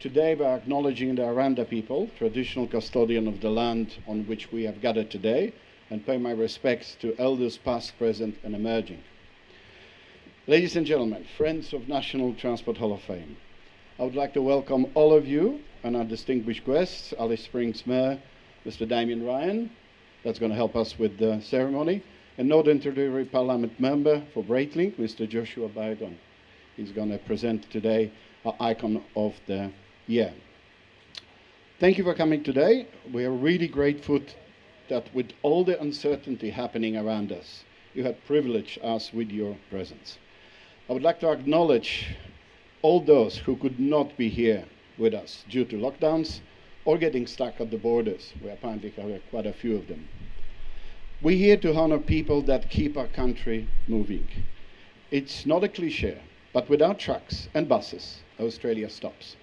Today we are acknowledging the Aranda people, traditional custodian of the land on which we have gathered today, and pay my respects to elders past, present, and emerging. Ladies and gentlemen, friends of National Transport Hall of Fame, I would like to welcome all of you and our distinguished guests, Alice Springs Mayor, Mr. Damien Ryan, that's going to help us with the ceremony, and Northern Territory Parliament member for Breitling, Mr. Joshua Biden. He's going to present today our icon of the year. Thank you for coming today. We are really grateful that with all the uncertainty happening around us, you have privileged us with your presence. I would like to acknowledge all those who could not be here with us due to lockdowns or getting stuck at the borders. We apparently have quite a few of them. We're here to honor people that keep our country moving. It's not a cliche, but without trucks and buses, Australia stops.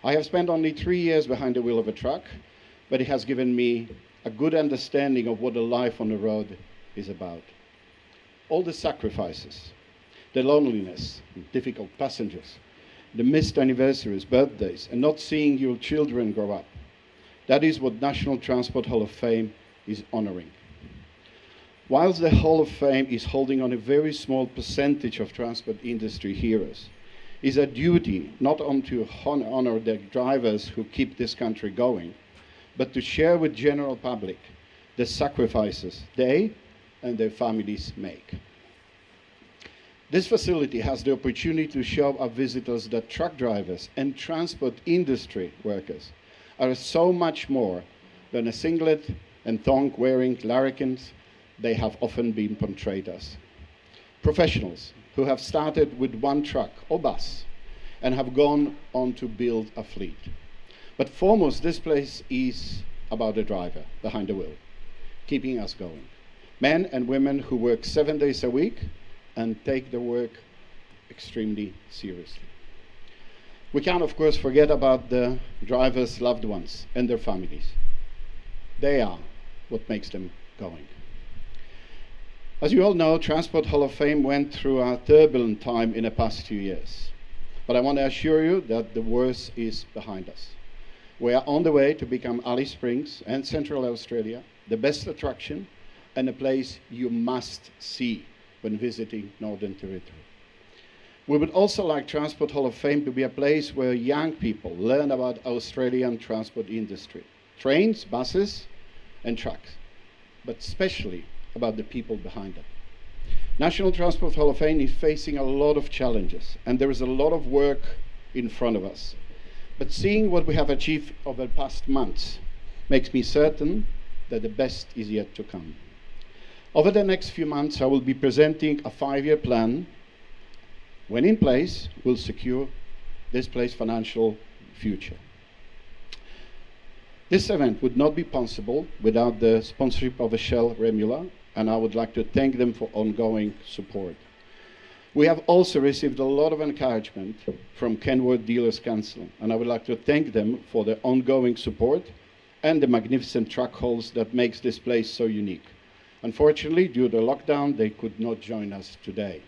I have spent only 3 years behind the wheel of a truck, but it has given me a good understanding of what a life on the road is about. All the sacrifices, the loneliness, difficult passengers, the missed anniversaries, birthdays, and not seeing your children grow up. That is what National Transport Hall of Fame is honoring. Whilst the Hall of Fame is holding on a very small percentage of transport industry heroes, it's a duty not only to honor the drivers who keep this country going, but to share with general public the sacrifices they and their families make. This facility has the opportunity to show our visitors that truck drivers and transport industry workers are so much more than a singlet and thong-wearing larrikins they have often been portrayed as. Professionals who have started with one truck or bus and have gone on to build a fleet. But foremost, this place is about the driver behind the wheel, keeping us going. Men and women who work 7 days a week and take their work extremely seriously. We can't, of course, forget about the drivers' loved ones and their families. They are what makes them going. As you all know, Transport Hall of Fame went through a turbulent time in the past 2 years. But I want to assure you that the worst is behind us. We are on the way to become Alice Springs and Central Australia, the best attraction and a place you must see when visiting Northern Territory. We would also like Transport Hall of Fame to be a place where young people learn about Australian transport industry, trains, buses, and trucks, but especially about the people behind them. National Transport Hall of Fame is facing a lot of challenges, and there is a lot of work in front of us. But seeing what we have achieved over the past months makes me certain that the best is yet to come. Over the next few months, I will be presenting a 5-year plan. When in place, will secure this place's financial future. This event would not be possible without the sponsorship of Shell Remula, and I would like to thank them for ongoing support. We have also received a lot of encouragement from Kenworth Dealers Council, and I would like to thank them for their ongoing support and the magnificent truck halls that makes this place so unique. Unfortunately, due to lockdown, they could not join us today.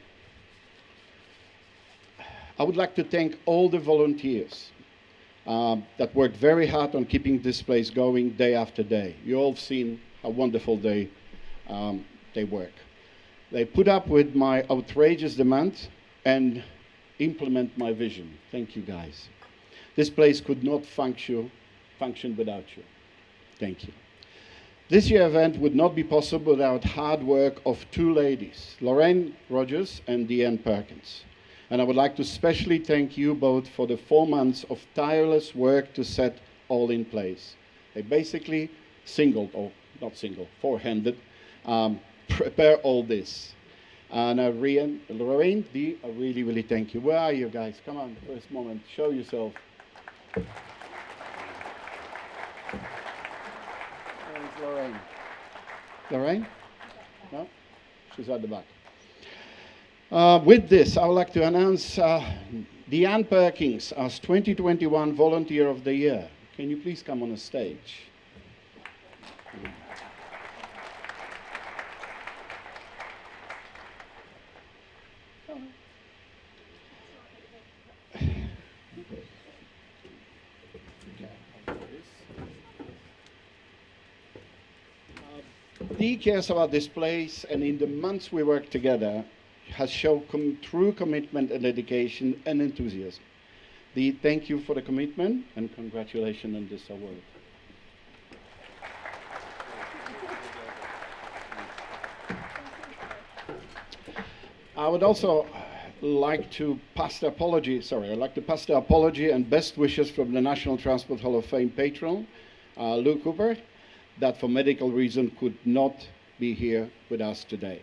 I would like to thank all the volunteers that worked very hard on keeping this place going day after day. You all have seen how wonderful they work. They put up with my outrageous demands and implement my vision. Thank you, guys. This place could not function without you. Thank you. This year's event would not be possible without hard work of 2 ladies, Lorraine Rogers and Deanne Perkins. And I would like to especially thank you both for the 4 months of tireless work to set all in place. They basically four-handed, prepare all this. And Lorraine, Dee, I really, really thank you. Where are you guys? Come on, first moment, show yourself. Where's Lorraine? Lorraine? No? She's at the back. With this, I would like to announce Deanne Perkins as 2021 Volunteer of the Year. Can you please come on the stage? Dee cares about this place, and in the months we work together, has shown true commitment and dedication and enthusiasm. Dee, thank you for the commitment and congratulations on this award. I would also like to pass the apology, and best wishes from the National Transport Hall of Fame patron, Lou Cooper, that for medical reasons could not be here with us today.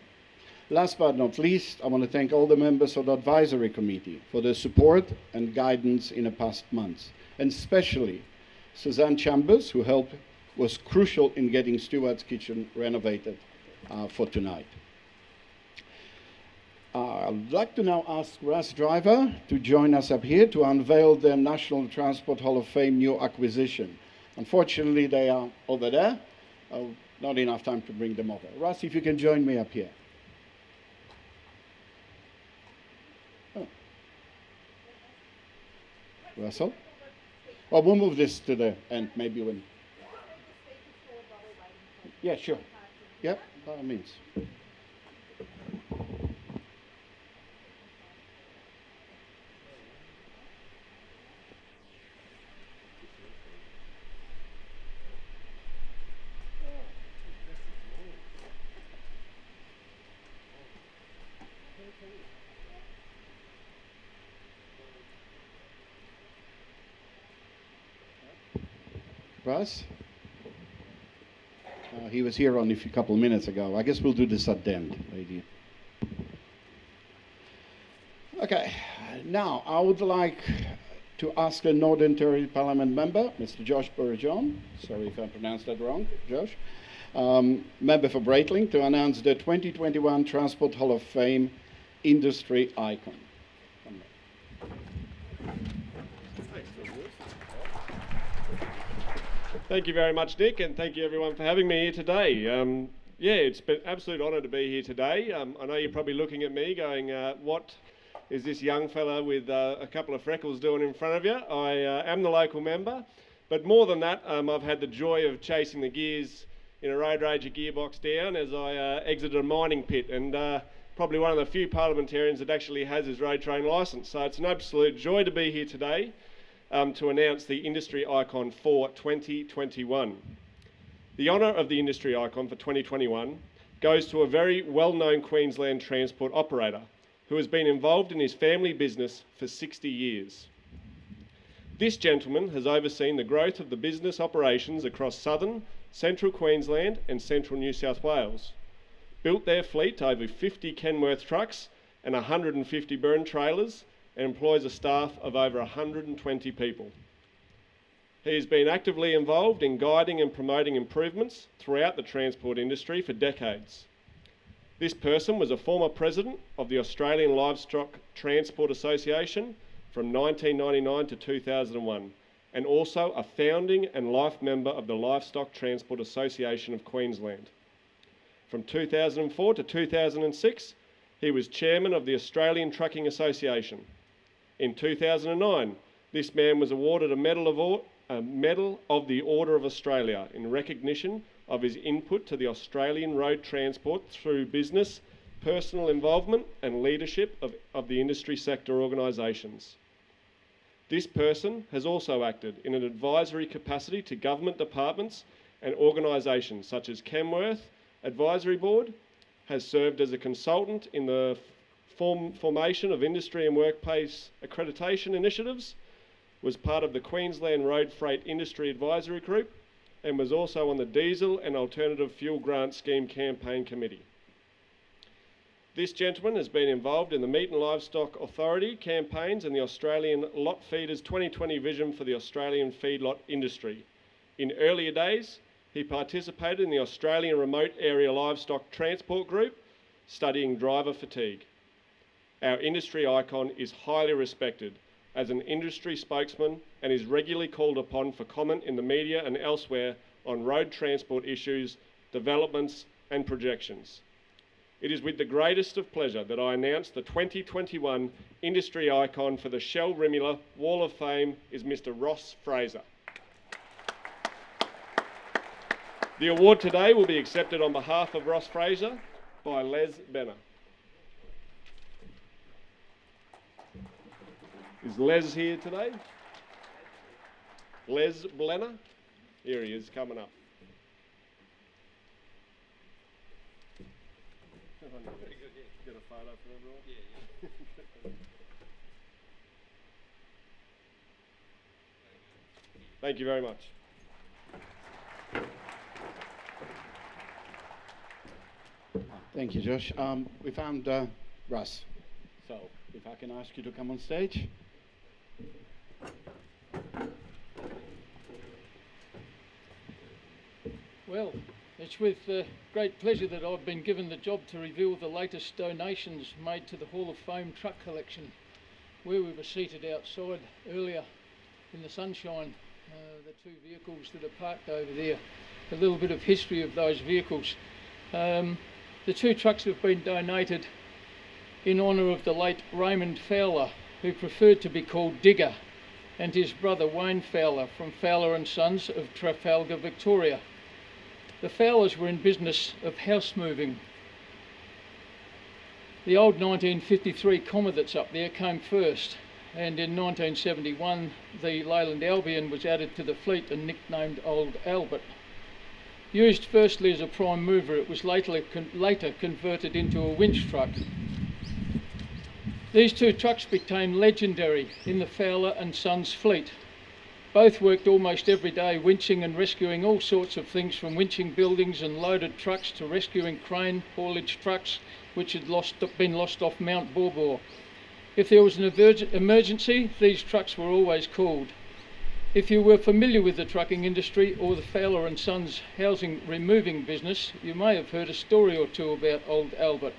Last but not least, I want to thank all the members of the advisory committee for their support and guidance in the past months, and especially Suzanne Chambers, who was crucial in getting Stewart's Kitchen renovated for tonight. I'd like to now ask Russ Driver to join us up here to unveil the National Transport Hall of Fame new acquisition. Unfortunately, they are over there. Not enough time to bring them over. Russ, if you can join me up here. Oh. Russell? Oh, we'll move this to the end, maybe when... Yeah, sure. Yep, by all means. Russ? He was here only a couple of minutes ago. I guess we'll do this at the end, lady. Okay, now I would like to ask a Northern Territory Parliament member, Mr. Josh Burgeon, sorry if I pronounced that wrong, Josh, member for Breitling, to announce the 2021 Transport Hall of Fame Industry Icon. Thank you very much, Nick, and thank you everyone for having me here today. Yeah, it's been an absolute honour to be here today. I know you're probably looking at me going, what is this young fella with a couple of freckles doing in front of you? I am the local member, but more than that, I've had the joy of chasing the gears in a Road Rager gearbox down as I exited a mining pit, and probably one of the few parliamentarians that actually has his road train licence. So it's an absolute joy to be here today. To announce the Industry Icon for 2021. The honour of the Industry Icon for 2021 goes to a very well-known Queensland transport operator who has been involved in his family business for 60 years. This gentleman has overseen the growth of the business operations across southern, central Queensland and central New South Wales, built their fleet to over 50 Kenworth trucks and 150 burn trailers, and employs a staff of over 120 people. He has been actively involved in guiding and promoting improvements throughout the transport industry for decades. This person was a former president of the Australian Livestock Transport Association from 1999 to 2001, and also a founding and life member of the Livestock Transport Association of Queensland. From 2004 to 2006, he was chairman of the Australian Trucking Association. In 2009, this man was awarded a Medal of the Order of Australia in recognition of his input to the Australian road transport through business, personal involvement and leadership of the industry sector organisations. This person has also acted in an advisory capacity to government departments and organisations such as Kenworth Advisory Board, has served as a consultant in the formation of industry and workplace accreditation initiatives, was part of the Queensland Road Freight Industry Advisory Group, and was also on the Diesel and Alternative Fuel Grant Scheme Campaign Committee. This gentleman has been involved in the Meat and Livestock Authority campaigns and the Australian Lot Feeders 2020 vision for the Australian feedlot industry. In earlier days, he participated in the Australian Remote Area Livestock Transport Group, studying driver fatigue. Our industry icon is highly respected as an industry spokesman and is regularly called upon for comment in the media and elsewhere on road transport issues, developments and projections. It is with the greatest of pleasure that I announce the 2021 industry icon for the Shell Rimula Wall of Fame is Mr. Ross Fraser. The award today will be accepted on behalf of Ross Fraser by Les Benner. Is Les here today? Les Blenner? Here he is, coming up. Get a photo for everyone? Yeah. Thank you very much. Thank you, Josh. We found Russ. So, if I can ask you to come on stage. Well, it's with great pleasure that I've been given the job to reveal the latest donations made to the Hall of Fame truck collection, where we were seated outside earlier in the sunshine, the two vehicles that are parked over there. A little bit of history of those vehicles. The two trucks have been donated in honour of the late Raymond Fowler, who preferred to be called Digger, and his brother Wayne Fowler from Fowler and Sons of Trafalgar, Victoria. The Fowlers were in business of house moving. The old 1953 Comma that's up there came first, and in 1971 the Leyland Albion was added to the fleet and nicknamed Old Albert. Used firstly as a prime mover, it was later converted into a winch truck. These two trucks became legendary in the Fowler and Sons fleet. Both worked almost every day winching and rescuing all sorts of things, from winching buildings and loaded trucks to rescuing crane haulage trucks which had been lost off Mount Borbor. If there was an emergency, these trucks were always called. If you were familiar with the trucking industry or the Fowler and Sons housing removing business, you may have heard a story or two about Old Albert.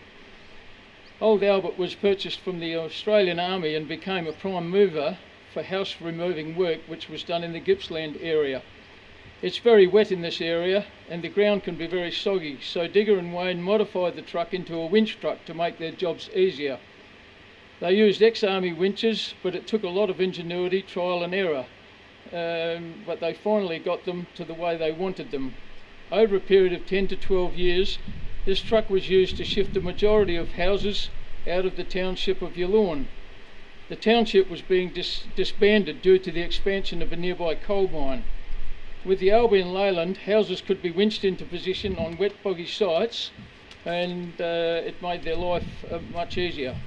Old Albert was purchased from the Australian Army and became a prime mover for house removing work which was done in the Gippsland area. It's very wet in this area and the ground can be very soggy, so Digger and Wayne modified the truck into a winch truck to make their jobs easier. They used ex-army winches, but it took a lot of ingenuity, trial and error, but they finally got them to the way they wanted them. Over a period of 10 to 12 years, this truck was used to shift the majority of houses out of the township of Yallourn. The township was being disbanded due to the expansion of a nearby coal mine. With the Albion Leyland, houses could be winched into position on wet boggy sites, and it made their life much easier.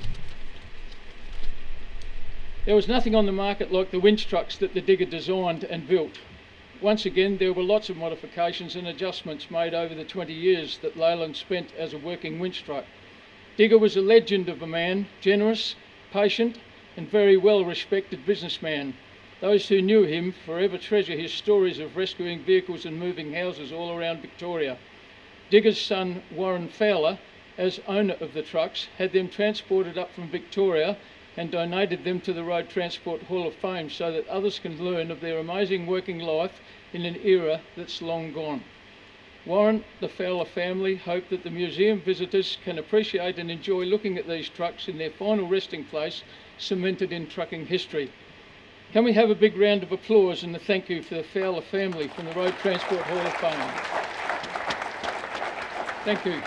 There was nothing on the market like the winch trucks that the Digger designed and built. Once again, there were lots of modifications and adjustments made over the 20 years that Leyland spent as a working winch truck. Digger was a legend of a man, generous, patient, and very well respected businessman. Those who knew him forever treasure his stories of rescuing vehicles and moving houses all around Victoria. Digger's son Warren Fowler, as owner of the trucks, had them transported up from Victoria and donated them to the Road Transport Hall of Fame so that others can learn of their amazing working life in an era that's long gone. Warren, the Fowler family, hope that the museum visitors can appreciate and enjoy looking at these trucks in their final resting place, cemented in trucking history. Can we have a big round of applause and a thank you for the Fowler family from the Road Transport Hall of Fame? Thank you.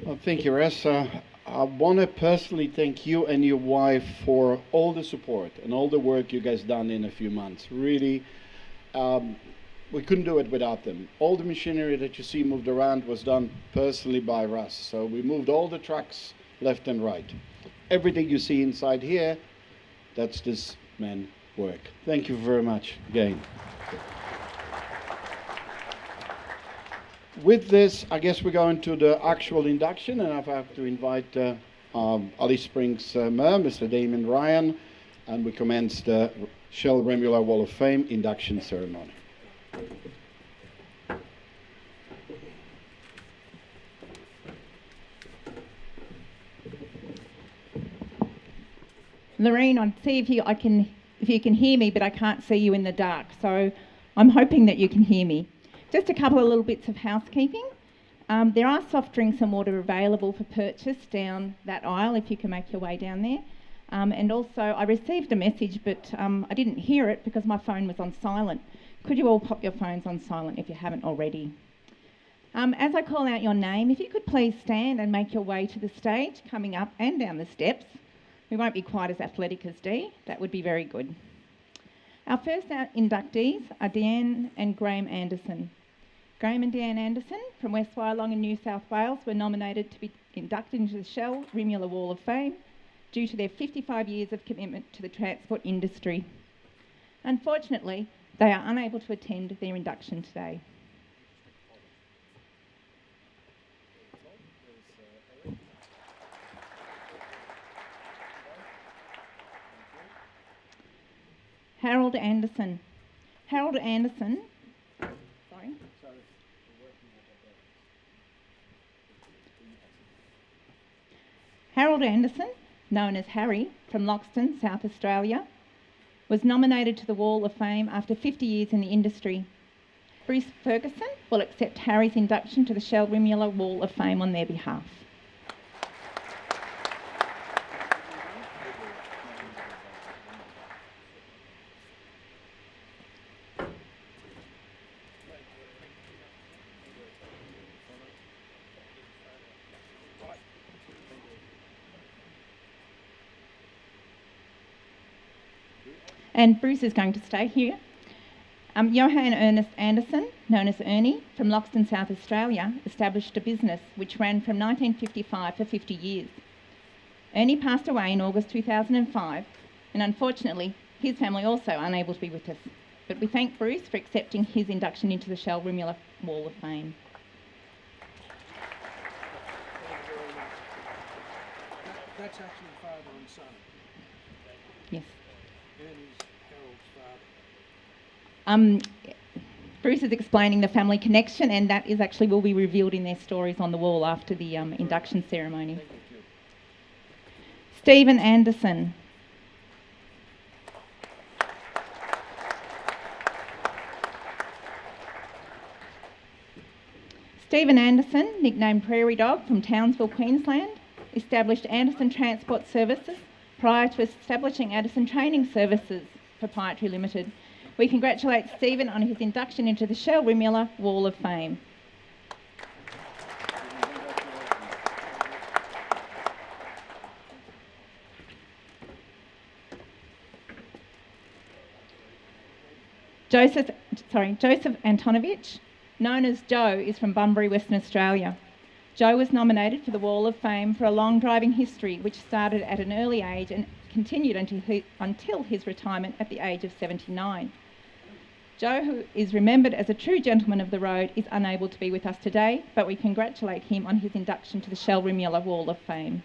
Well, thank you, Russ. I want to personally thank you and your wife for all the support and all the work you guys done in a few months. Really, we couldn't do it without them. All the machinery that you see moved around was done personally by Russ. So we moved all the trucks left and right. Everything you see inside here, that's this man's work. Thank you very much again. With this, I guess we go into the actual induction, and I have to invite Alice Springs Mayor, Mr. Damien Ryan, and we commence the Shell Remula Wall of Fame induction ceremony. Lorraine, I see if you can hear me, but I can't see you in the dark, so I'm hoping that you can hear me. Just a couple of little bits of housekeeping. There are soft drinks and water available for purchase down that aisle if you can make your way down there. And also, I received a message, but I didn't hear it because my phone was on silent. Could you all pop your phones on silent if you haven't already? As I call out your name, if you could please stand and make your way to the stage, coming up and down the steps. We won't be quite as athletic as Dee. That would be very good. Our first inductees are Deanne and Graham Anderson. Graham and Deanne Anderson from West Wyalong in New South Wales were nominated to be inducted into the Shell Rimula Wall of Fame due to their 55 years of commitment to the transport industry. Unfortunately, they are unable to attend their induction today. Harold Anderson. Harold Anderson. Sorry. Harold Anderson, known as Harry, from Loxton, South Australia, was nominated to the Wall of Fame after 50 years in the industry. Bruce Ferguson will accept Harry's induction to the Shell Rimula Wall of Fame on their behalf. And Bruce is going to stay here. Johann Ernest Anderson, known as Ernie, from Loxton, South Australia, established a business which ran from 1955 for 50 years. Ernie passed away in August 2005, and unfortunately, his family also unable to be with us. But we thank Bruce for accepting his induction into the Shell Rimula Wall of Fame. That's actually father and son. Yes. Ernie's Harold's father. Bruce is explaining the family connection, and that is actually will be revealed in their stories on the wall after the induction ceremony. Stephen Anderson. Stephen Anderson, nicknamed Prairie Dog, from Townsville, Queensland, established Anderson Transport Services prior to establishing Anderson Training Services Proprietary Limited. We congratulate Stephen on his induction into the Shell Rimula Wall of Fame. Joseph Antonovich, known as Joe, is from Bunbury, Western Australia. Joe was nominated for the Wall of Fame for a long driving history which started at an early age and continued until his retirement at the age of 79. Joe, who is remembered as a true gentleman of the road, is unable to be with us today, but we congratulate him on his induction to the Shell Rimula Wall of Fame.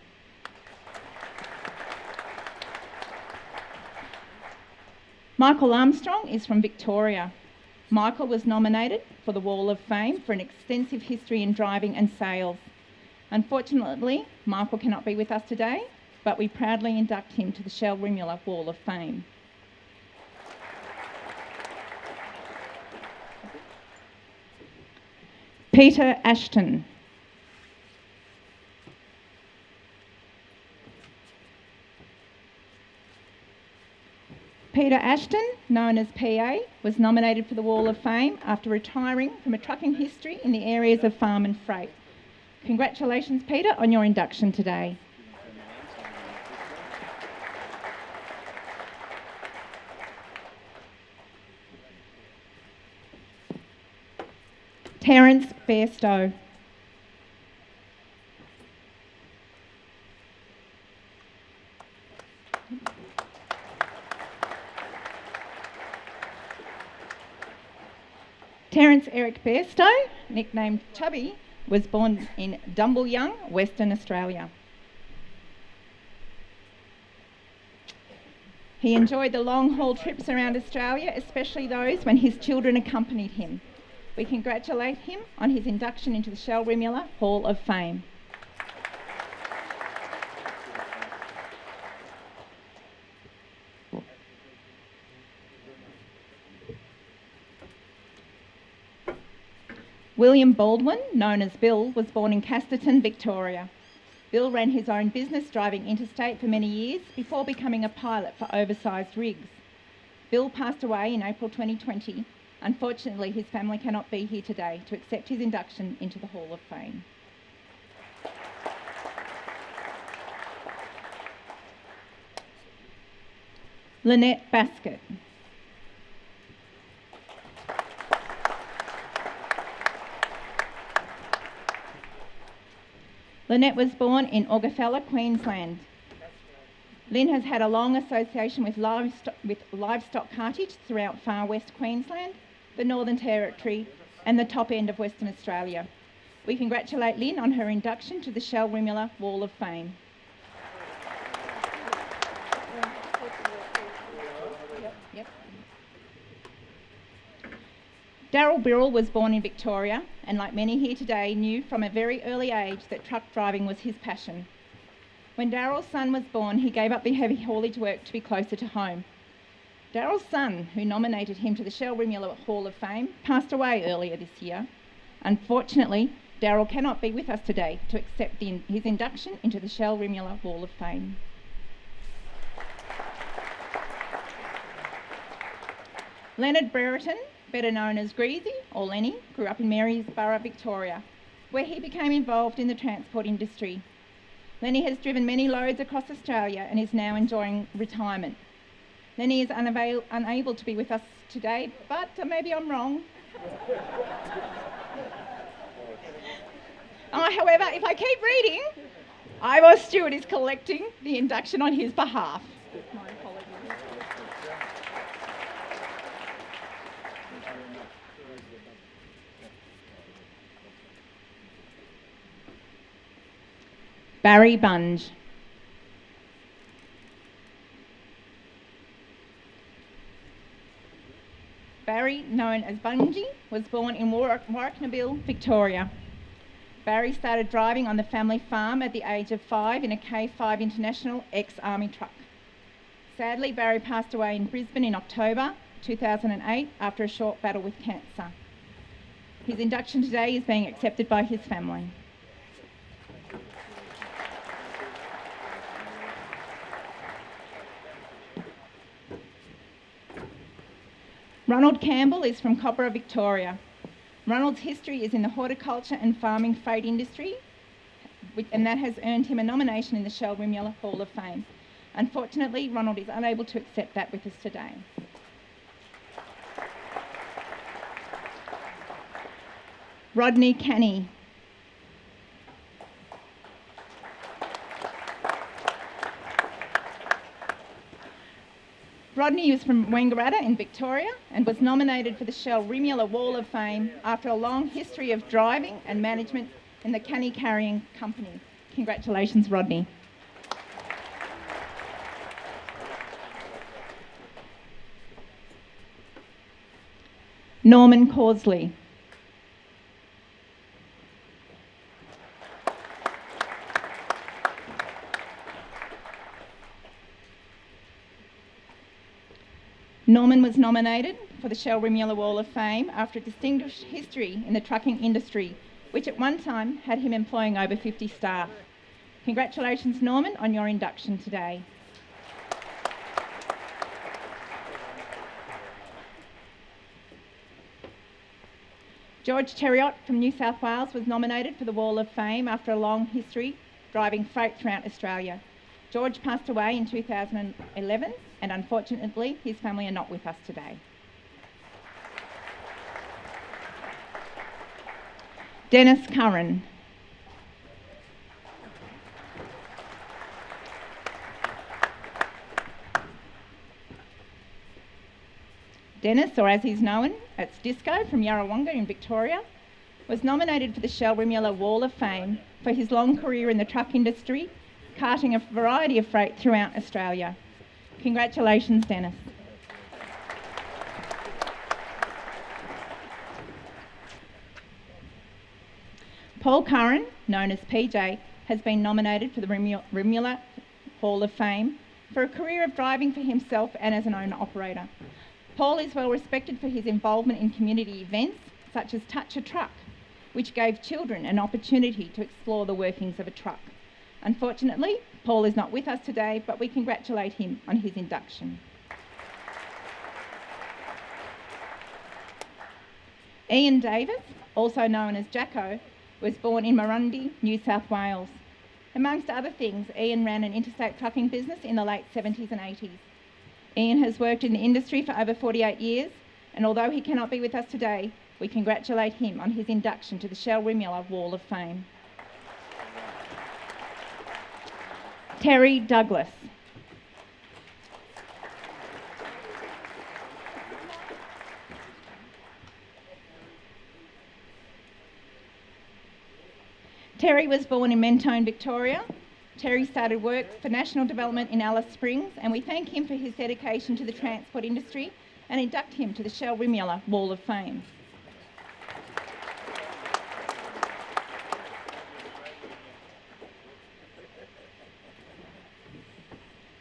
Michael Armstrong is from Victoria. Michael was nominated for the Wall of Fame for an extensive history in driving and sales. Unfortunately, Michael cannot be with us today, but we proudly induct him to the Shell Rimula Wall of Fame. Peter Ashton. Peter Ashton, known as PA, was nominated for the Wall of Fame after retiring from a trucking history in the areas of farm and freight. Congratulations, Peter, on your induction today. Terence Bairstow. Terence Eric Bairstow, nicknamed Chubby, was born in Dumbleyung, Western Australia. He enjoyed the long-haul trips around Australia, especially those when his children accompanied him. We congratulate him on his induction into the Shell Rimula Hall of Fame. William Baldwin, known as Bill, was born in Casterton, Victoria. Bill ran his own business driving interstate for many years before becoming a pilot for oversized rigs. Bill passed away in April 2020. Unfortunately, his family cannot be here today to accept his induction into the Hall of Fame. Lynette Baskett. Lynette was born in Augathella, Queensland. Lynn has had a long association with livestock cartage throughout far west Queensland, the Northern Territory and the top end of Western Australia. We congratulate Lynn on her induction to the Shell Rimula Wall of Fame. Yep. Daryl Birrell was born in Victoria and, like many here today, knew from a very early age that truck driving was his passion. When Daryl's son was born, he gave up the heavy haulage work to be closer to home. Daryl's son, who nominated him to the Shell Rimula Hall of Fame, passed away earlier this year. Unfortunately, Daryl cannot be with us today to accept his induction into the Shell Rimula Hall of Fame. Leonard Brereton, better known as Greasy or Lenny, grew up in Marysborough, Victoria, where he became involved in the transport industry. Lenny has driven many loads across Australia and is now enjoying retirement. Lenny is unable to be with us today, but maybe I'm wrong. However, if I keep reading, Ivor Stewart is collecting the induction on his behalf. My apologies. Barry Bunge. Barry, known as Bungie, was born in Warracknabeal, Victoria. Barry started driving on the family farm at the age of 5 in a K5 International ex-Army truck. Sadly, Barry passed away in Brisbane in October 2008 after a short battle with cancer. His induction today is being accepted by his family. Ronald Campbell is from Cobra, Victoria. Ronald's history is in the horticulture and farming freight industry, and that has earned him a nomination in the Shell Rimula Hall of Fame. Unfortunately, Ronald is unable to accept that with us today. Rodney Canny. Rodney is from Wangaratta in Victoria and was nominated for the Shell Rimula Wall of Fame after a long history of driving and management in the Canny Carrying Company. Congratulations, Rodney. Norman Causley. Norman was nominated for the Shell Rimula Wall of Fame after a distinguished history in the trucking industry, which at one time had him employing over 50 staff. Congratulations, Norman, on your induction today. George Terriot from New South Wales was nominated for the Wall of Fame after a long history driving freight throughout Australia. George passed away in 2011 and unfortunately his family are not with us today. Dennis Curran. Dennis, or as he's known, it's Disco from Yarrawonga in Victoria, was nominated for the Shell Rimula Wall of Fame for his long career in the truck industry, carting a variety of freight throughout Australia. Congratulations, Dennis. Paul Curran, known as PJ, has been nominated for the Rimula Hall of Fame for a career of driving for himself and as an owner-operator. Paul is well respected for his involvement in community events such as Touch a Truck, which gave children an opportunity to explore the workings of a truck. Unfortunately, Paul is not with us today, but we congratulate him on his induction. Ian Davis, also known as Jacko, was born in Marundi, New South Wales. Amongst other things, Ian ran an interstate trucking business in the late 70s and 80s. Ian has worked in the industry for over 48 years, and although he cannot be with us today, we congratulate him on his induction to the Shell Rimula Wall of Fame. Terry Douglas. Terry was born in Mentone, Victoria. Terry started work for National Development in Alice Springs, and we thank him for his dedication to the transport industry and induct him to the Shell Rimula Wall of Fame.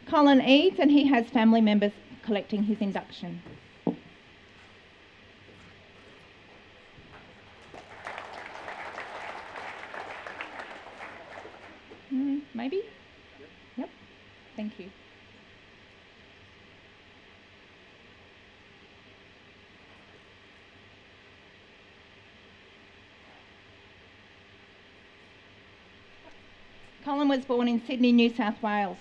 Colin Eads, and he has family members collecting his induction. Maybe? Yep. Thank you. Colin was born in Sydney, New South Wales.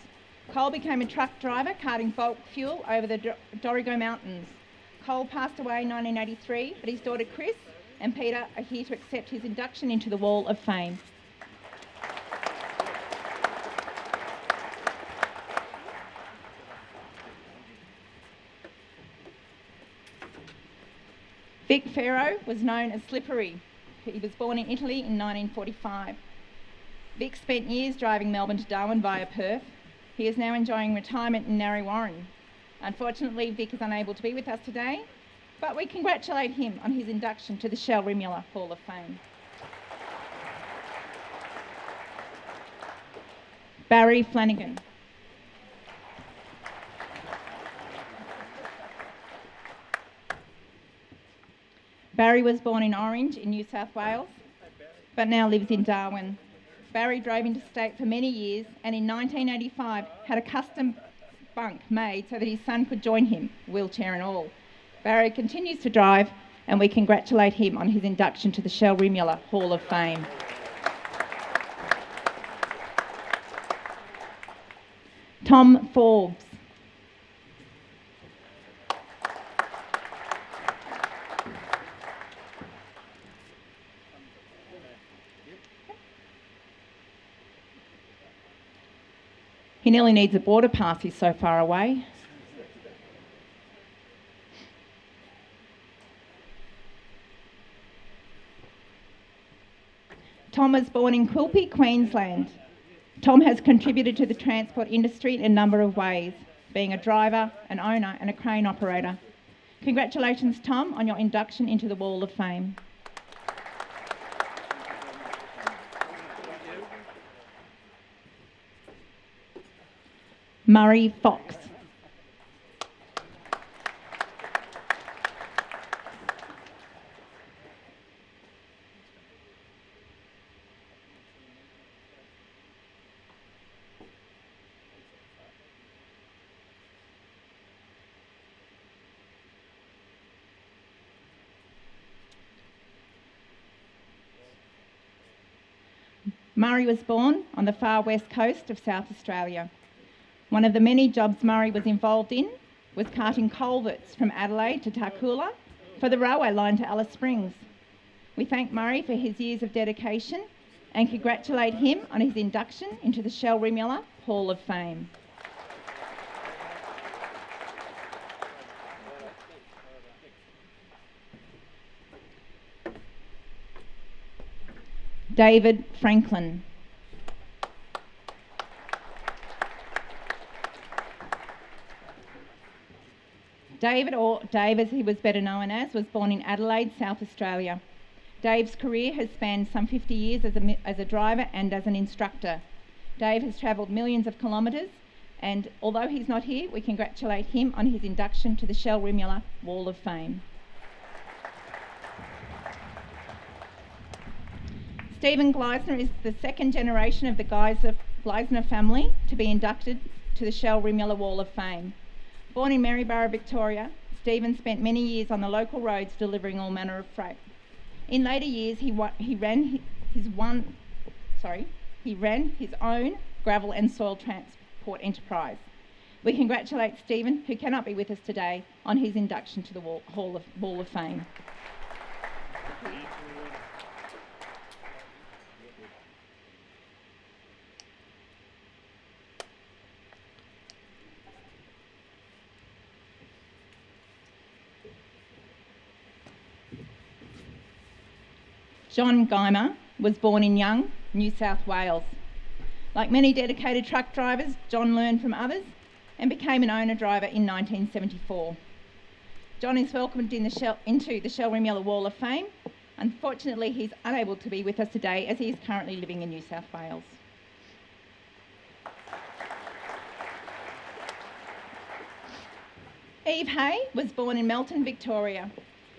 Cole became a truck driver carting bulk fuel over the Dorrigo Mountains. Cole passed away in 1983, but his daughter Chris and Peter are here to accept his induction into the Wall of Fame. Vic Ferro was known as Slippery. He was born in Italy in 1945. Vic spent years driving Melbourne to Darwin via Perth. He is now enjoying retirement in Narre Warren. Unfortunately, Vic is unable to be with us today, but we congratulate him on his induction to the Shell Rimula Hall of Fame. Barry Flanagan. Barry was born in Orange in New South Wales, but now lives in Darwin. Barry drove interstate for many years and in 1985 had a custom bunk made so that his son could join him, wheelchair and all. Barry continues to drive and we congratulate him on his induction to the Shell Rimula Hall of Fame. Tom Forbes. He nearly needs a border pass, he's so far away. Tom was born in Quilpie, Queensland. Tom has contributed to the transport industry in a number of ways, being a driver, an owner and a crane operator. Congratulations, Tom, on your induction into the Wall of Fame. Murray Fox. Murray was born on the far west coast of South Australia. One of the many jobs Murray was involved in was carting culverts from Adelaide to Tarcoola for the railway line to Alice Springs. We thank Murray for his years of dedication and congratulate him on his induction into the Shell Rimula Hall of Fame. David Franklin. David, or Dave as he was better known as, was born in Adelaide, South Australia. Dave's career has spanned some 50 years as a driver and as an instructor. Dave has travelled millions of kilometres and although he's not here, we congratulate him on his induction to the Shell Rimula Wall of Fame. Stephen Gleisner is the second generation of the Gleisner family to be inducted to the Shell Rimula Wall of Fame. Born in Maryborough, Victoria, Stephen spent many years on the local roads delivering all manner of freight. In later years, he ran his own gravel and soil transport enterprise. We congratulate Stephen, who cannot be with us today, on his induction to the Wall of Fame. John Geimer was born in Young, New South Wales. Like many dedicated truck drivers, John learned from others and became an owner driver in 1974. John is welcomed into the Shell Rimula Wall of Fame. Unfortunately, he's unable to be with us today as he is currently living in New South Wales. Eve Hay was born in Melton, Victoria.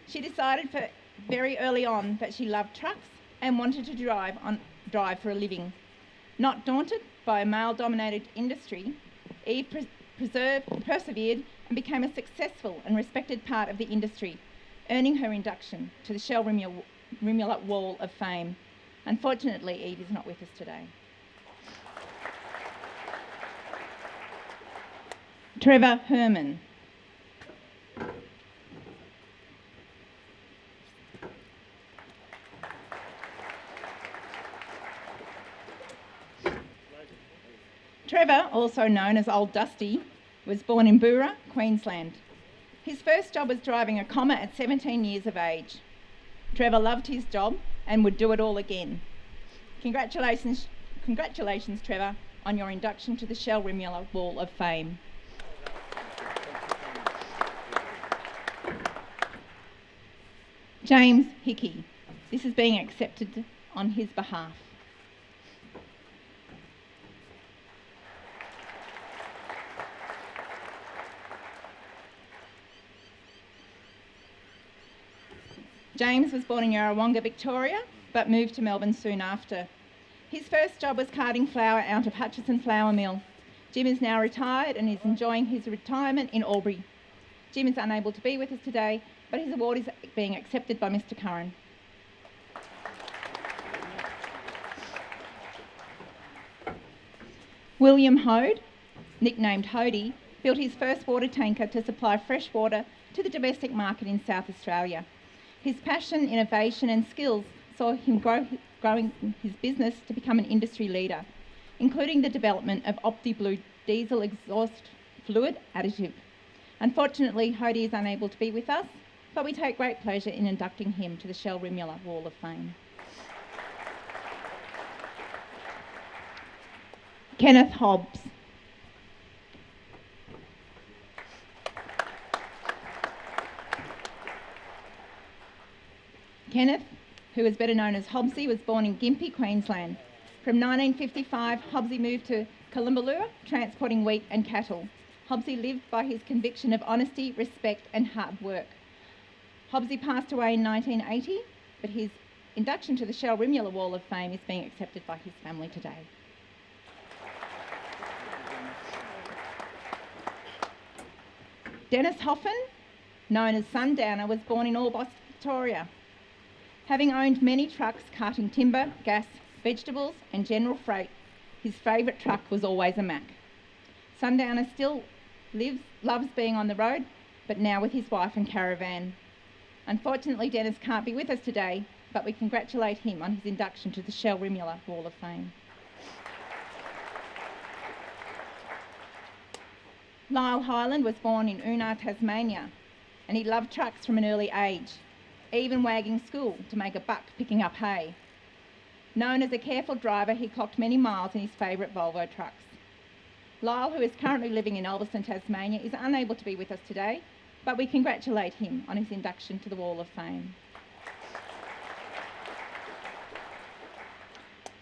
She decided very early on that she loved trucks and wanted to drive for a living. Not daunted by a male-dominated industry, Eve persevered and became a successful and respected part of the industry, earning her induction to the Shell Rimula Wall of Fame. Unfortunately, Eve is not with us today. Trevor Herman. Trevor, also known as Old Dusty, was born in Boora, Queensland. His first job was driving a comma at 17 years of age. Trevor loved his job and would do it all again. Congratulations, Trevor, on your induction to the Shell Rimula Wall of Fame. James Hickey. This is being accepted on his behalf. James was born in Yarrawonga, Victoria, but moved to Melbourne soon after. His first job was carting flour out of Hutchison Flour Mill. Jim is now retired and is enjoying his retirement in Albury. Jim is unable to be with us today, but his award is being accepted by Mr. Curran. William Hode, nicknamed Hodie, built his first water tanker to supply fresh water to the domestic market in South Australia. His passion, innovation and skills saw him growing his business to become an industry leader, including the development of OptiBlue diesel exhaust fluid additive. Unfortunately, Hodie is unable to be with us, but we take great pleasure in inducting him to the Shell Rimula Wall of Fame. Kenneth Hobbs. Kenneth, who is better known as Hobbsy, was born in Gympie, Queensland. From 1955, Hobbsy moved to Kalumballura, transporting wheat and cattle. Hobbsy lived by his conviction of honesty, respect and hard work. Hobbsy passed away in 1980, but his induction to the Shell Rimula Wall of Fame is being accepted by his family today. Dennis Hoffin, known as Sundowner, was born in Orbost, Victoria. Having owned many trucks carting timber, gas, vegetables and general freight, his favourite truck was always a Mack. Sundowner still loves being on the road, but now with his wife and caravan. Unfortunately, Dennis can't be with us today, but we congratulate him on his induction to the Shell Rimula Wall of Fame. Lyle Hyland was born in Una, Tasmania, and he loved trucks from an early age, even wagging school to make a buck picking up hay. Known as a careful driver, he clocked many miles in his favourite Volvo trucks. Lyle, who is currently living in Alveston, Tasmania, is unable to be with us today, but we congratulate him on his induction to the Wall of Fame.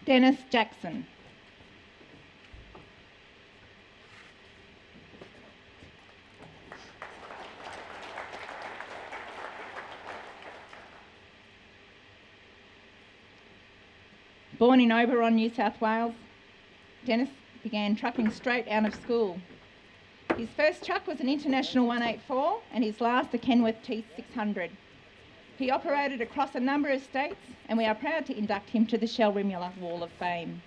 Dennis Jackson. Born in Oberon, New South Wales, Dennis began trucking straight out of school. His first truck was an International 184 and his last a Kenworth T600. He operated across a number of states, and we are proud to induct him to the Shell Rimula Wall of Fame.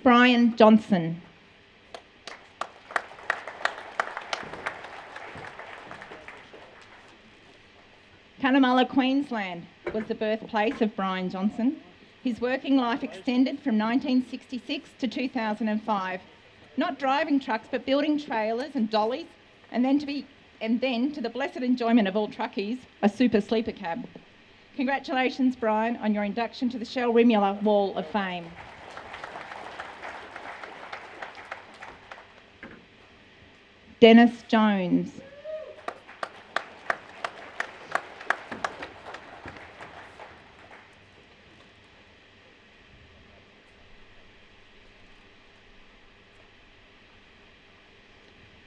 Brian Johnson. Cunnamulla, Queensland was the birthplace of Brian Johnson. His working life extended from 1966 to 2005, not driving trucks but building trailers and dollies, and then to the blessed enjoyment of all truckies, a super sleeper cab. Congratulations, Brian, on your induction to the Shell Rimula Wall of Fame. Dennis Jones.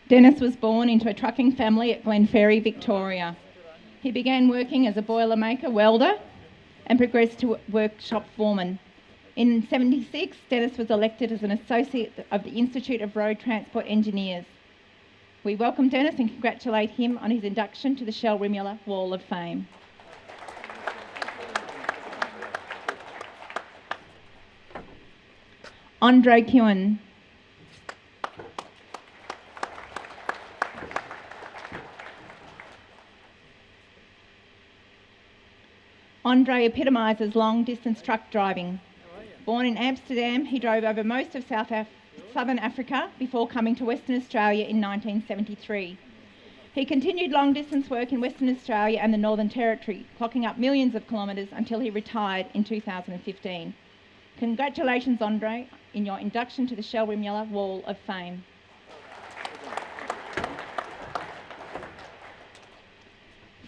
Dennis was born into a trucking family at Glenferrie, Victoria. He began working as a boilermaker welder and progressed to workshop foreman. In 1976, Dennis was elected as an associate of the Institute of Road Transport Engineers. We welcome Dennis and congratulate him on his induction to the Shell Rimula Wall of Fame. Andre Kewen. Andre epitomises long-distance truck driving. Born in Amsterdam, he drove over most of Southern Africa before coming to Western Australia in 1973. He continued long-distance work in Western Australia and the Northern Territory, clocking up millions of kilometres until he retired in 2015. Congratulations, Andre, in your induction to the Shell Rimula Wall of Fame.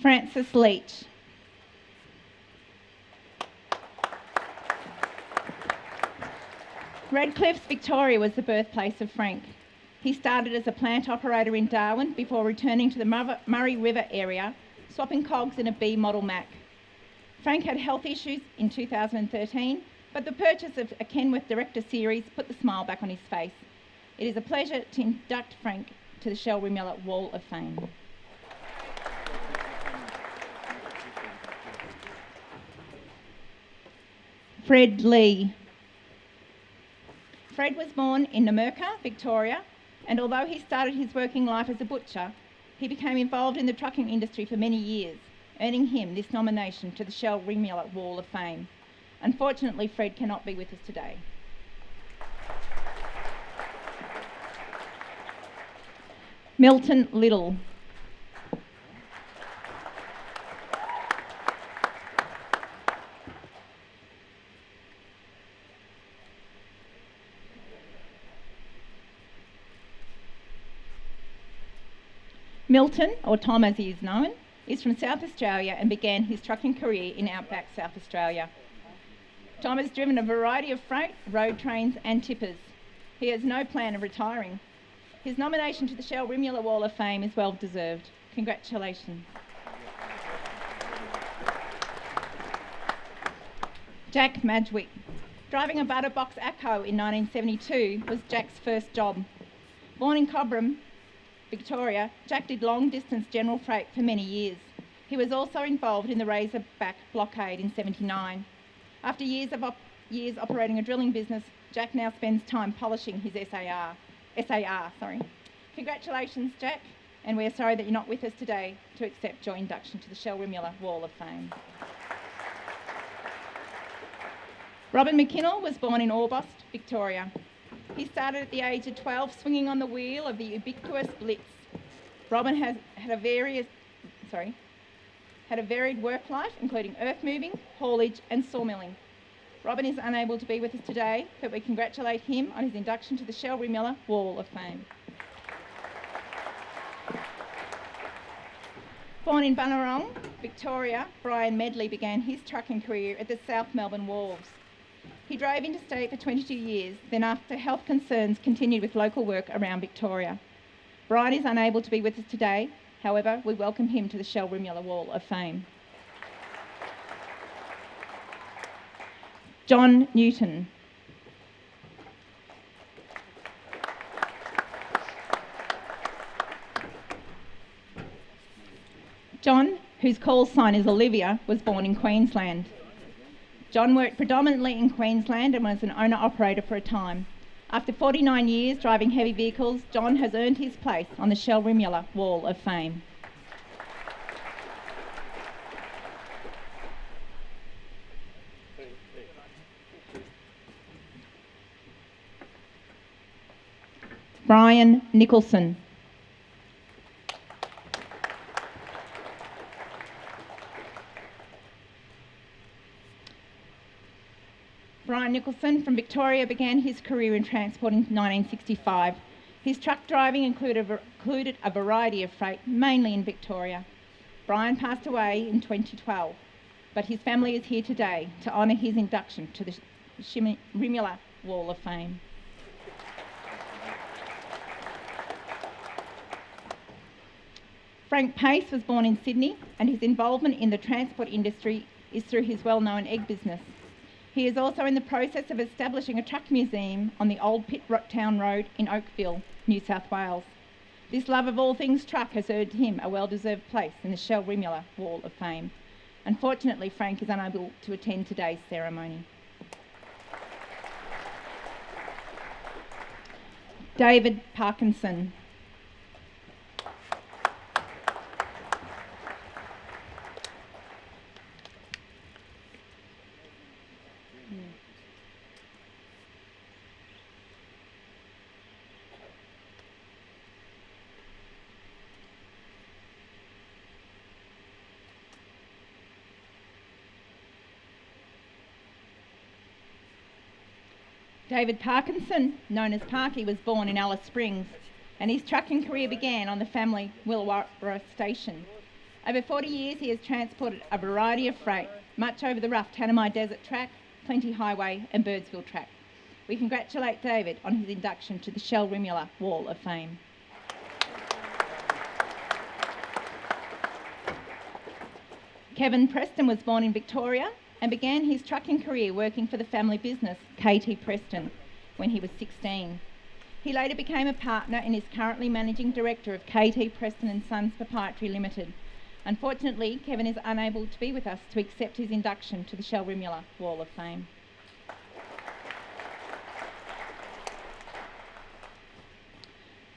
Francis Leach. Redcliffs, Victoria was the birthplace of Frank. He started as a plant operator in Darwin before returning to the Murray River area, swapping cogs in a B model Mack. Frank had health issues in 2013, but the purchase of a Kenworth Director Series put the smile back on his face. It is a pleasure to induct Frank to the Shell Rimula Wall of Fame. Fred Lee. Fred was born in Numurkah, Victoria, and although he started his working life as a butcher, he became involved in the trucking industry for many years, earning him this nomination to the Shell Rimula Wall of Fame. Unfortunately, Fred cannot be with us today. Milton Little. Milton, or Tom as he is known, is from South Australia and began his trucking career in outback South Australia. Tom has driven a variety of freight, road trains and tippers. He has no plan of retiring. His nomination to the Shell Rimula Wall of Fame is well deserved. Congratulations. Jack Madgwick. Driving a butter box Acco in 1972 was Jack's first job. Born in Cobram, Victoria, Jack did long-distance general freight for many years. He was also involved in the Razorback blockade in '79. After years operating a drilling business, Jack now spends time polishing his SAR. Congratulations, Jack, and we're sorry that you're not with us today to accept your induction to the Shell Rimula Wall of Fame. Robin McKinnell was born in Orbost, Victoria. He started at the age of 12 swinging on the wheel of the ubiquitous Blitz. Robin had a varied work life, including earth moving, haulage and sawmilling. Robin is unable to be with us today, but we congratulate him on his induction to the Shell Rimula Wall of Fame. Born in Bunurong, Victoria, Brian Medley began his trucking career at the South Melbourne Wharves. He drove interstate for 22 years, then after health concerns continued with local work around Victoria. Brian is unable to be with us today, however, we welcome him to the Shell Rimula Wall of Fame. John Newton. John, whose call sign is Olivia, was born in Queensland. John worked predominantly in Queensland and was an owner-operator for a time. After 49 years driving heavy vehicles, John has earned his place on the Shell Rimula Wall of Fame. Brian Nicholson. Brian Nicholson from Victoria began his career in transport in 1965. His truck driving included a variety of freight, mainly in Victoria. Brian passed away in 2012, but his family is here today to honour his induction to the Rimula Wall of Fame. Frank Pace was born in Sydney, and his involvement in the transport industry is through his well-known egg business. He is also in the process of establishing a truck museum on the old Pit Town Road in Oakville, New South Wales. This love of all things truck has earned him a well-deserved place in the Shell Rimula Wall of Fame. Unfortunately, Frank is unable to attend today's ceremony. David Parkinson. David Parkinson, known as Parky, was born in Alice Springs, and his trucking career began on the family Wilwarra station. Over 40 years he has transported a variety of freight, much over the rough Tanami Desert Track, Plenty Highway and Birdsville Track. We congratulate David on his induction to the Shell Rimula Wall of Fame. Kevin Preston was born in Victoria and began his trucking career working for the family business KT Preston when he was 16. He later became a partner and is currently managing director of KT Preston and Sons Proprietary Limited. Unfortunately, Kevin is unable to be with us to accept his induction to the Shell Rimula Wall of Fame.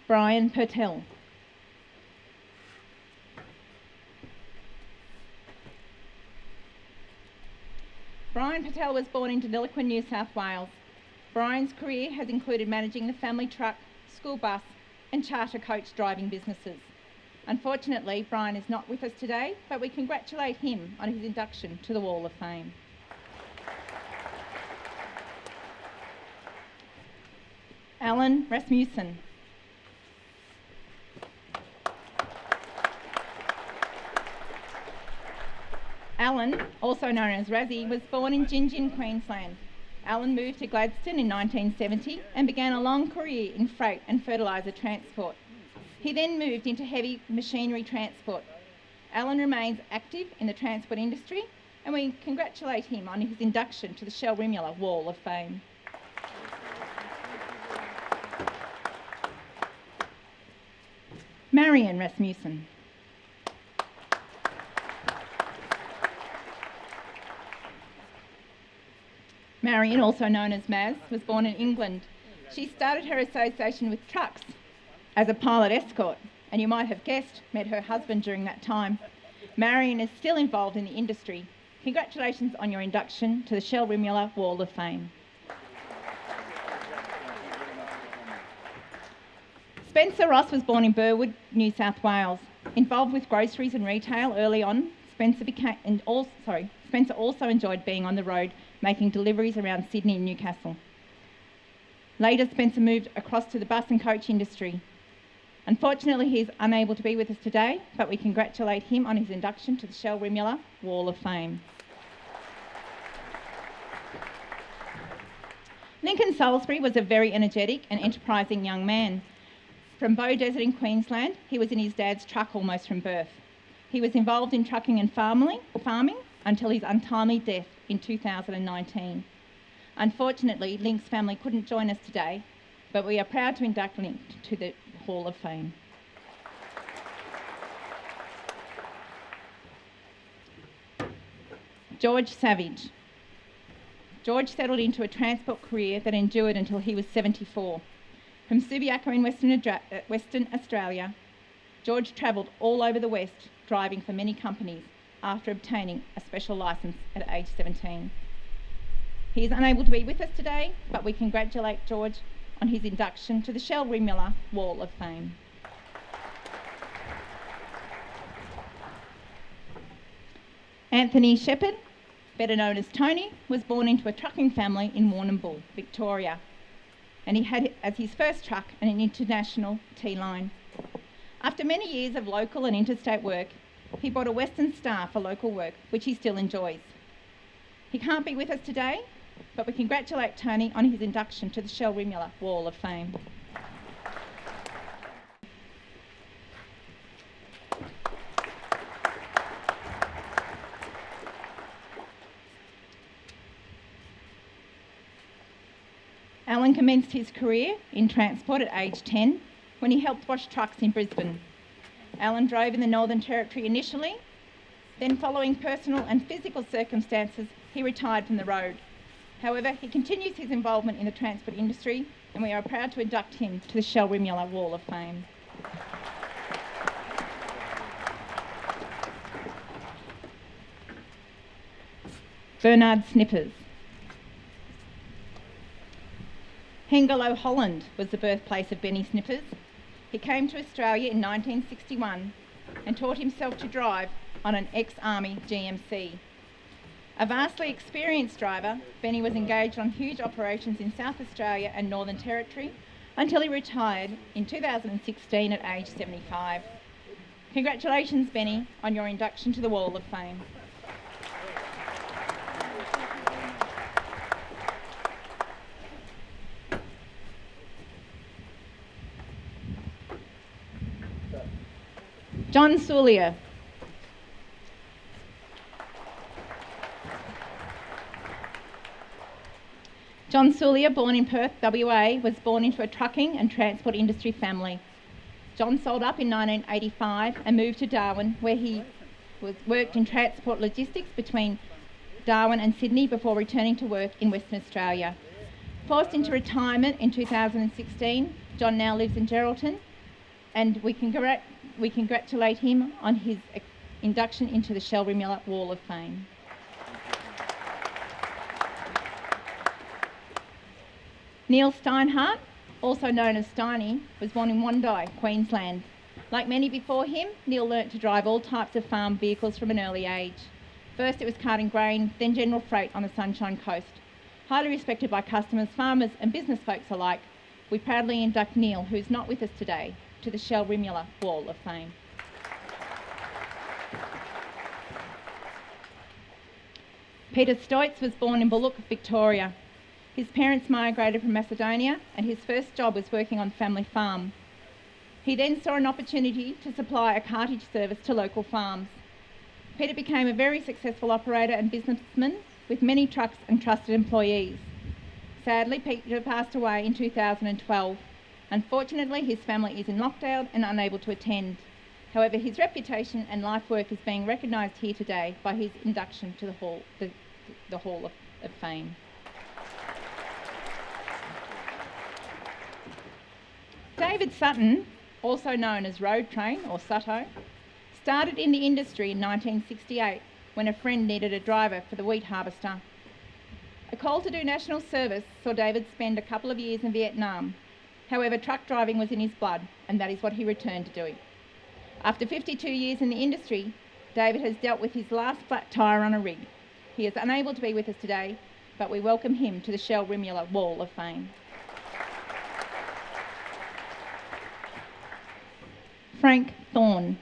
Brian Pertell. Brian Patel was born in Deniliquin, New South Wales. Brian's career has included managing the family truck, school bus and charter coach driving businesses. Unfortunately, Brian is not with us today, but we congratulate him on his induction to the Wall of Fame. Alan Rasmussen. Alan, also known as Razzie, was born in Gingin, Queensland. Alan moved to Gladstone in 1970 and began a long career in freight and fertiliser transport. He then moved into heavy machinery transport. Alan remains active in the transport industry and we congratulate him on his induction to the Shell Rimula Wall of Fame. Marion Rasmussen. Marion, also known as Maz, was born in England. She started her association with trucks as a pilot escort, and you might have guessed, met her husband during that time. Marion is still involved in the industry. Congratulations on your induction to the Shell Rimula Wall of Fame. Spencer Ross was born in Burwood, New South Wales. Involved with groceries and retail early on, Spencer also enjoyed being on the road, making deliveries around Sydney and Newcastle. Later, Spencer moved across to the bus and coach industry. Unfortunately, he is unable to be with us today, but we congratulate him on his induction to the Shell Rimula Wall of Fame. Lincoln Salisbury was a very energetic and enterprising young man. From Bow Desert in Queensland, he was in his dad's truck almost from birth. He was involved in trucking and farming until his untimely death in 2019. Unfortunately, Link's family couldn't join us today, but we are proud to induct Link to the Hall of Fame. George Savage. George settled into a transport career that endured until he was 74. From Subiaco in Western Australia, George travelled all over the West, driving for many companies after obtaining a special licence at age 17. He is unable to be with us today, but we congratulate George on his induction to the Shell Miller Wall of Fame. Anthony Shepherd, better known as Tony, was born into a trucking family in Warrnambool, Victoria, and he had as his first truck an international T-line. After many years of local and interstate work, he bought a Western Star for local work, which he still enjoys. He can't be with us today, but we congratulate Tony on his induction to the Shell Miller Wall of Fame. Alan commenced his career in transport at age 10 when he helped wash trucks in Brisbane. Alan drove in the Northern Territory initially, then following personal and physical circumstances, he retired from the road. However, he continues his involvement in the transport industry and we are proud to induct him to the Shell Miller Wall of Fame. Bernard Snippers. Hengelo, Holland was the birthplace of Benny Snippers. He came to Australia in 1961 and taught himself to drive on an ex-army GMC. A vastly experienced driver, Benny was engaged on huge operations in South Australia and Northern Territory until he retired in 2016 at age 75. Congratulations, Benny, on your induction to the Wall of Fame. John Soulier. John Soulier, born in Perth, WA, was born into a trucking and transport industry family. John sold up in 1985 and moved to Darwin, where he worked in transport logistics between Darwin and Sydney before returning to work in Western Australia. Forced into retirement in 2016, John now lives in Geraldton, and we congratulate him on his induction into the Shell Miller Wall of Fame. Neil Steinhardt, also known as Steiny, was born in Wondai, Queensland. Like many before him, Neil learnt to drive all types of farm vehicles from an early age. First it was carting grain, then general freight on the Sunshine Coast. Highly respected by customers, farmers and business folks alike, we proudly induct Neil, who's not with us today, to the Shell Miller Wall of Fame. Peter Stoitz was born in Bullock, Victoria. His parents migrated from Macedonia and his first job was working on family farm. He then saw an opportunity to supply a cartage service to local farms. Peter became a very successful operator and businessman with many trucks and trusted employees. Sadly, Peter passed away in 2012. Unfortunately, his family is in lockdown and unable to attend. However, his reputation and life work is being recognised here today by his induction to the Hall of Fame. David Sutton, also known as Road Train or Sutto, started in the industry in 1968 when a friend needed a driver for the wheat harvester. A call to do national service saw David spend a couple of years in Vietnam. However, truck driving was in his blood, and that is what he returned to doing. After 52 years in the industry, David has dealt with his last flat tyre on a rig. He is unable to be with us today, but we welcome him to the Shell Miller Wall of Fame. Frank Thorne.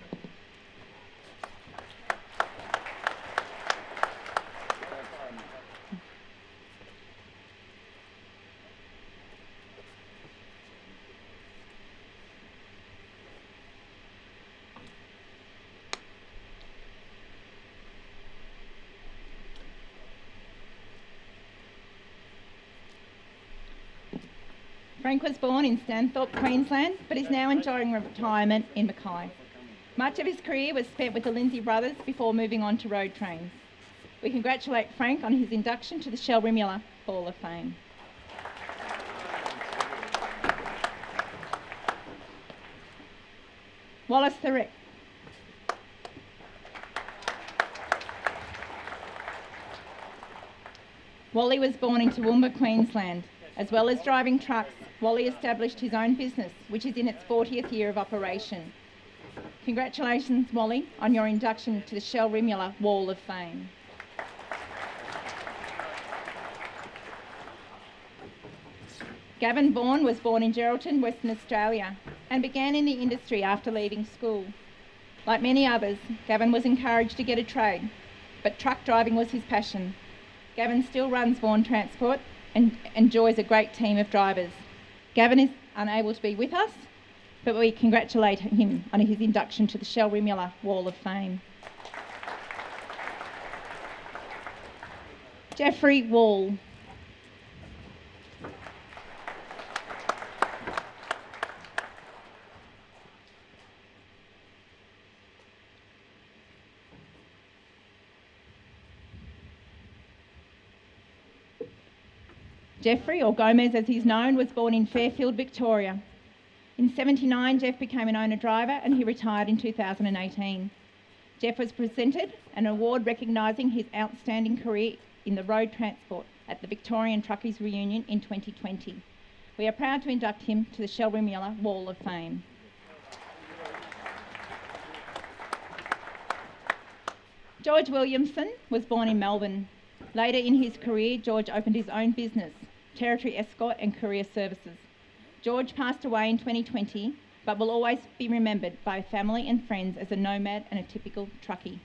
Frank was born in Stanthorpe, Queensland, but is now enjoying retirement in Mackay. Much of his career was spent with the Lindsay brothers before moving on to road trains. We congratulate Frank on his induction to the Shell Rimula Hall of Fame. Wallace Thurek. Wally was born in Toowoomba, Queensland. As well as driving trucks, Wally established his own business, which is in its 40th year of operation. Congratulations, Wally, on your induction to the Shell Rimula Wall of Fame. Gavin Vaughan was born in Geraldton, Western Australia, and began in the industry after leaving school. Like many others, Gavin was encouraged to get a trade, but truck driving was his passion. Gavin still runs Vaughan Transport and enjoys a great team of drivers. Gavin is unable to be with us, but we congratulate him on his induction to the Shell Rimula Wall of Fame. Jeffrey Wall. Jeffrey, or Gomez as he's known, was born in Fairfield, Victoria. In '79, Jeff became an owner driver and he retired in 2018. Jeff was presented an award recognising his outstanding career in the road transport at the Victorian Truckies Reunion in 2020. We are proud to induct him to the Shell Rimula Wall of Fame. George Williamson was born in Melbourne. Later in his career, George opened his own business, Territory Escort and Courier Services. George passed away in 2020, but will always be remembered by family and friends as a nomad and a typical truckie.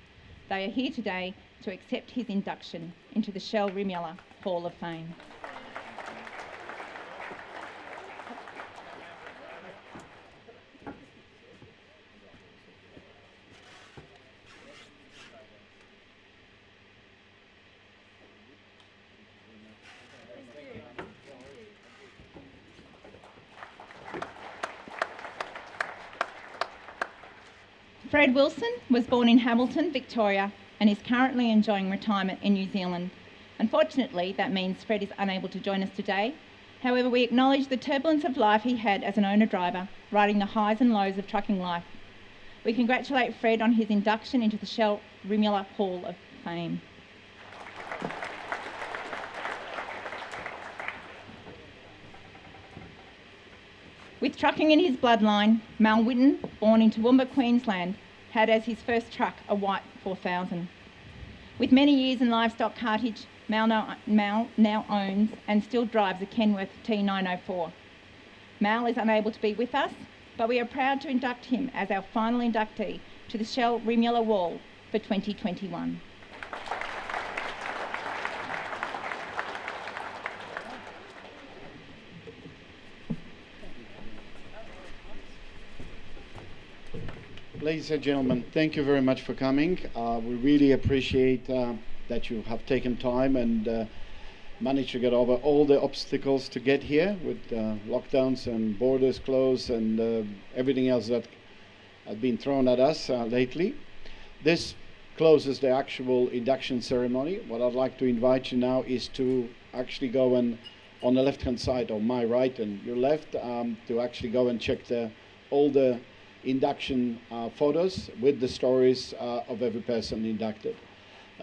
They are here today to accept his induction into the Shell Rimula Hall of Fame. Fred Wilson was born in Hamilton, Victoria, and is currently enjoying retirement in New Zealand. Unfortunately, that means Fred is unable to join us today. However, we acknowledge the turbulence of life he had as an owner-driver, riding the highs and lows of trucking life. We congratulate Fred on his induction into the Shell Rimula Hall of Fame. With trucking in his bloodline, Mal Whitten, born in Toowoomba, Queensland, had as his first truck a white 4000. With many years in livestock cartage, Mal now owns and still drives a Kenworth T904. Mal is unable to be with us, but we are proud to induct him as our final inductee to the Shell Rimula Wall for 2021. Ladies and gentlemen, thank you very much for coming. We really appreciate that you have taken time and managed to get over all the obstacles to get here with lockdowns and borders closed and everything else that has been thrown at us lately. This closes the actual induction ceremony. What I'd like to invite you now is to actually go and on the left-hand side, or my right and your left, to actually go and check all the induction photos with the stories of every person inducted.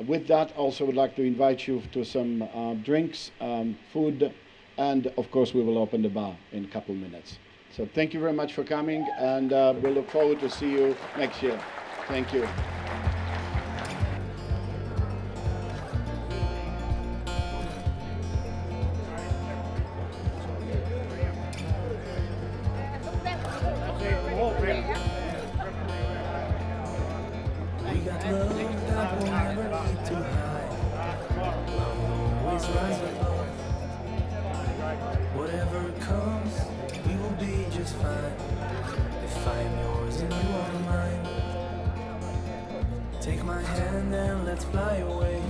With that, also would like to invite you to some drinks, food, and of course we will open the bar in a couple of minutes. So thank you very much for coming, and we'll look forward to see you next year. Thank you. We got love that will never be too high. Love always rise above. Whatever comes, we will be just fine. If I'm yours and you are mine, take my hand and let's fly away.